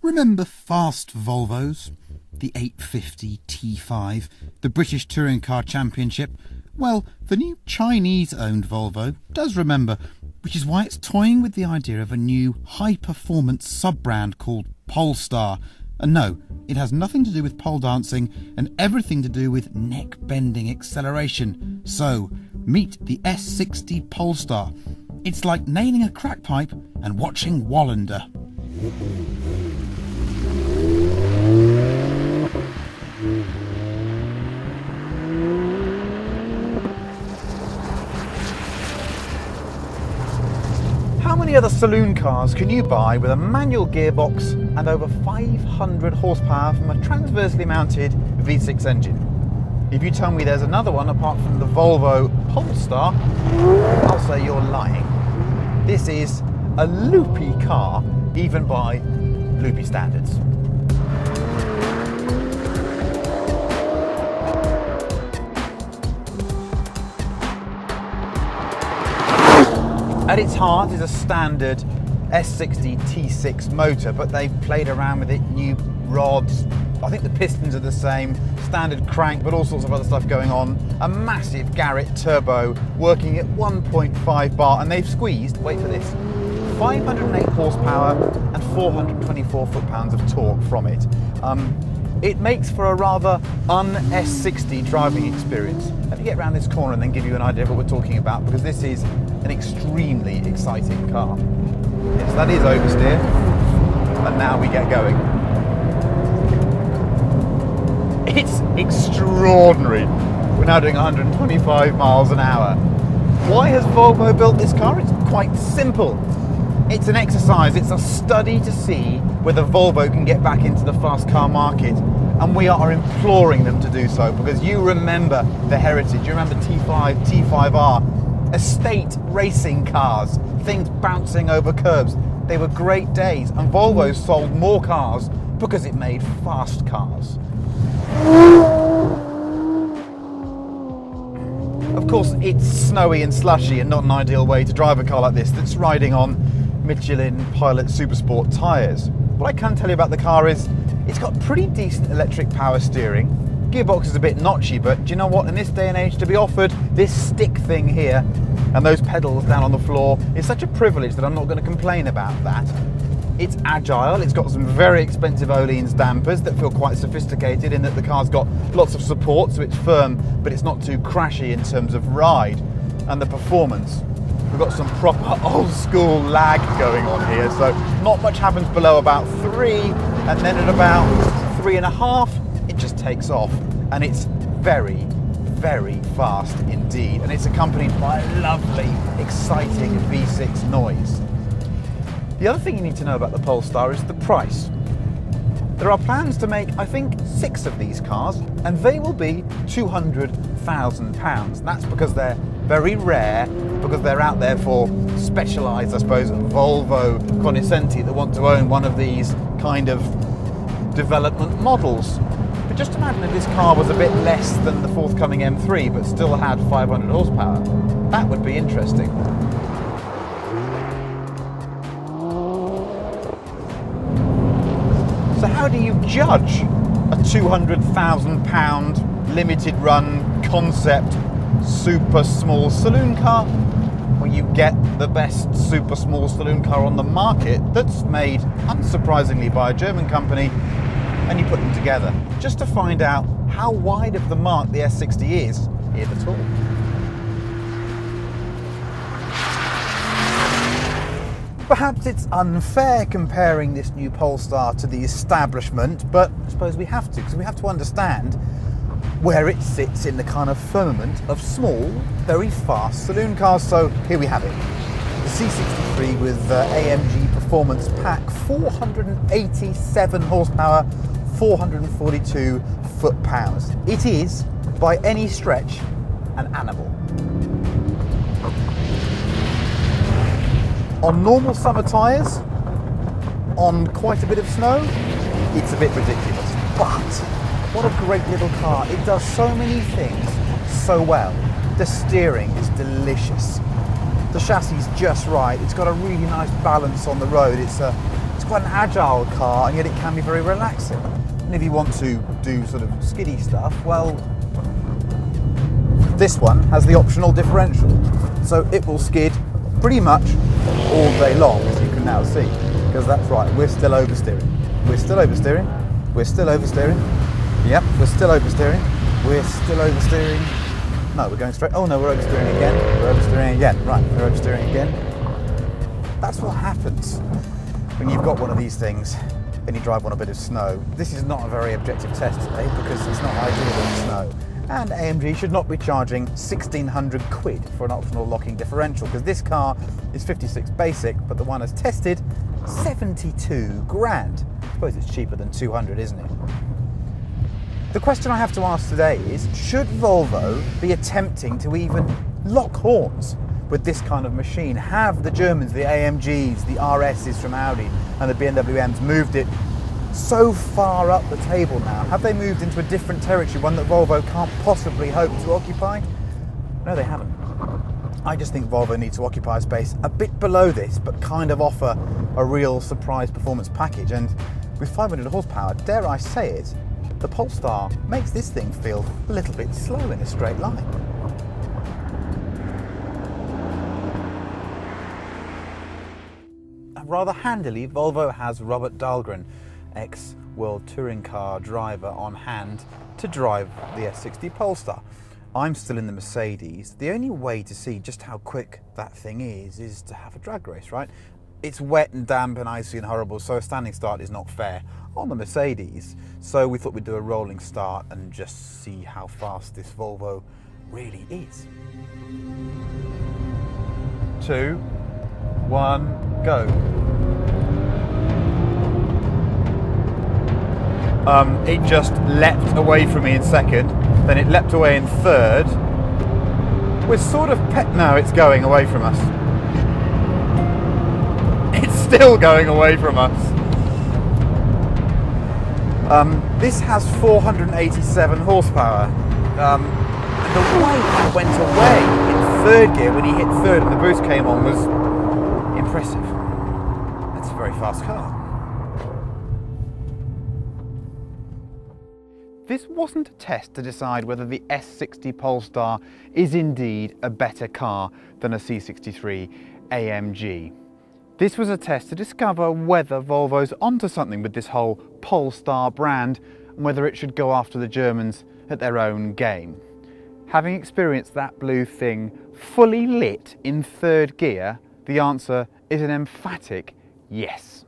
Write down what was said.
Remember fast Volvos? The 850 T5, the British Touring Car Championship? Well, the new Chinese-owned Volvo does remember, which is why it's toying with the idea of a new high-performance sub-brand called Polestar. And no, it has nothing to do with pole dancing and everything to do with neck-bending acceleration. So, meet the S60 Polestar. It's like nailing a crack pipe and watching Wallander. How many other saloon cars can you buy with a manual gearbox and over 500 horsepower from a transversely mounted V6 engine? If you tell me there's another one apart from the Volvo Polestar, I'll say you're lying. This is a loopy car, even by loopy standards. At its heart is a standard S60 T6 motor, but they've played around with it, new rods, I think the pistons are the same, standard crank, but all sorts of other stuff going on. A massive Garrett turbo working at 1.5 bar, and they've squeezed, wait for this, 508 horsepower and 424 foot-pounds of torque from it. It makes for a rather un-S60 driving experience. Let me get around this corner and then give you an idea of what we're talking about, because this is an extremely exciting car. Yes, that is oversteer, and now we get going. It's extraordinary. We're now doing 125 miles an hour. Why has Volvo built this car? It's quite simple. It's an exercise, it's a study to see whether Volvo can get back into the fast car market, and we are imploring them to do so, because you remember the heritage, you remember T5, T5R, estate racing cars, things bouncing over curbs. They were great days, and Volvo sold more cars because it made fast cars. Of course, it's snowy and slushy and not an ideal way to drive a car like this that's riding on Michelin Pilot Supersport tyres. What I can tell you about the car is it's got pretty decent electric power steering. Gearbox is a bit notchy, but do you know what? In this day and age, to be offered this stick thing here and those pedals down on the floor is such a privilege that I'm not going to complain about that. It's agile, it's got some very expensive Öhlins dampers that feel quite sophisticated in that the car's got lots of support, so it's firm, but it's not too crashy in terms of ride. And the performance, we've got some proper old school lag going on here, so not much happens below about 3, and then at about 3.5, it just takes off, and it's very, very fast indeed, and it's accompanied by a lovely, exciting V6 noise. The other thing you need to know about the Polestar is the price. There are plans to make, I think, 6 of these cars, and they will be £200,000. That's because they're very rare, because they're out there for specialised, I suppose, Volvo cognoscenti that want to own one of these kind of development models. But just imagine if this car was a bit less than the forthcoming M3, but still had 500 horsepower. That would be interesting. So how do you judge a £200,000 limited run concept super small saloon car? Well, you get the best super small saloon car on the market that's made, unsurprisingly, by a German company, and you put them together just to find out how wide of the mark the S60 is, if at all. Perhaps it's unfair comparing this new Polestar to the establishment, but I suppose we have to, because we have to understand where it sits in the kind of firmament of small, very fast saloon cars. So here we have it. The C63 with Amg Performance Pack, 487 horsepower, 442 foot-pounds. It is, by any stretch, an animal. On normal summer tyres, on quite a bit of snow, it's a bit ridiculous. But what a great little car. It does so many things so well. The steering is delicious. The chassis is just right. It's got a really nice balance on the road. It's a It's quite an agile car, and yet it can be very relaxing. And if you want to do sort of skiddy stuff, well, this one has the optional differential. So it will skid pretty much all day long, as you can now see. Because that's right, we're still oversteering. We're still oversteering. We're still oversteering. Yep, we're still oversteering. We're still oversteering. No, we're going straight. Oh no, we're oversteering again. We're oversteering again. Right, we're oversteering again. That's what happens when you've got one of these things and you drive on a bit of snow. This is not a very objective test today because it's not ideal in snow. And AMG should not be charging 1,600 quid for an optional locking differential, because this car is 56 basic, but the one has tested 72 grand. I suppose it's cheaper than 200, isn't it? The question I have to ask today is, should Volvo be attempting to even lock horns with this kind of machine? Have the Germans, the AMGs, the RSs from Audi and the BMW M's moved it so far up the table now? Have they moved into a different territory, one that Volvo can't possibly hope to occupy? No, they haven't. I just think Volvo needs to occupy a space a bit below this, but kind of offer a real surprise performance package. And with 500 horsepower, dare I say it, the Polestar makes this thing feel a little bit slow in a straight line. And rather handily, Volvo has Robert Dahlgren, ex-World Touring Car driver, on hand to drive the S60 Polestar. I'm still in the Mercedes. The only way to see just how quick that thing is to have a drag race, right? It's wet and damp and icy and horrible, so a standing start is not fair on the Mercedes. So we thought we'd do a rolling start and just see how fast this Volvo really is. 2, 1, go. It just leapt away from me in second, then it leapt away in third. We're sort of no, it's going away from us. It's still going away from us. This has 487 horsepower. The way it went away in third gear when he hit third and the boost came on was impressive. That's a very fast car. This wasn't a test to decide whether the S60 Polestar is indeed a better car than a C63 AMG. This was a test to discover whether Volvo's onto something with this whole Polestar brand and whether it should go after the Germans at their own game. Having experienced that blue thing fully lit in third gear, the answer is an emphatic yes.